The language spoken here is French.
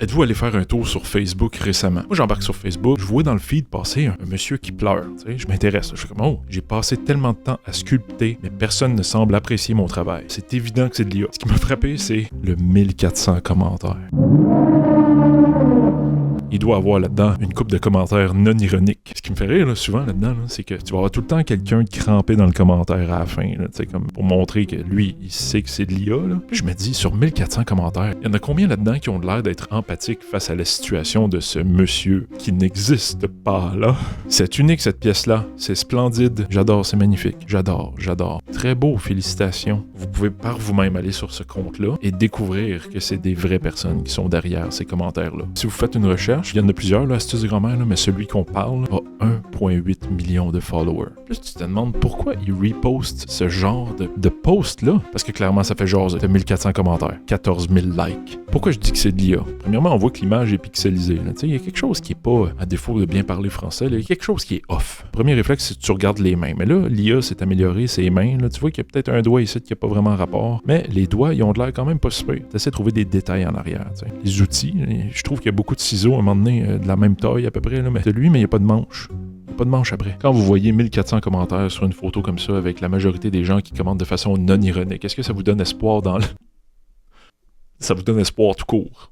Êtes-vous allé faire un tour sur Facebook récemment? Moi, j'embarque sur Facebook, je vois dans le feed passer un monsieur qui pleure. Je m'intéresse. Je suis comme, oh, j'ai passé tellement de temps à sculpter, mais personne ne semble apprécier mon travail. C'est évident que c'est de l'IA. Ce qui m'a frappé, c'est le 1400 commentaires. Il doit avoir là-dedans une couple de commentaires non ironiques. Ce qui me fait rire là, souvent là-dedans, c'est que tu vas avoir tout le temps quelqu'un crampé dans le commentaire à la fin, là, comme pour montrer que lui, il sait que c'est de l'IA. Là. Puis je me dis, sur 1400 commentaires, il y en a combien là-dedans qui ont l'air d'être empathiques face à la situation de ce monsieur qui n'existe pas là? C'est unique cette pièce-là, c'est splendide, j'adore, c'est magnifique, j'adore. Très beau, félicitations. Vous pouvez par vous-même aller sur ce compte-là et découvrir que c'est des vraies personnes qui sont derrière ces commentaires-là. Si vous faites une recherche, il y en a plusieurs, là, astuces de grand-mère, là, mais celui qu'on parle a 1,8 million de followers. Plus tu te demandes pourquoi il reposte ce genre de post-là, parce que clairement, ça fait genre de 1400 commentaires, 14 000 likes. Pourquoi je dis que c'est de l'IA? Premièrement, on voit que l'image est pixelisée. Il y a quelque chose qui est pas, à défaut de bien parler français, il y a quelque chose qui est off. Premier réflexe, c'est que tu regardes les mains. Mais là, l'IA s'est améliorée, ses mains. Là, tu vois qu'il y a peut-être un doigt ici qui n'a pas vraiment rapport, mais les doigts, ils ont de l'air quand même pas super. Tu essaies de trouver des détails en arrière. T'sais. Les outils, je trouve qu'il y a beaucoup de ciseaux à un moment donné, de la même taille à peu près, là, mais de lui, mais il n'y a pas de manche. Pas de manche après. Quand vous voyez 1400 commentaires sur une photo comme ça, avec la majorité des gens qui commentent de façon non ironique, est-ce que ça vous donne espoir dans le... Ça vous donne espoir tout court?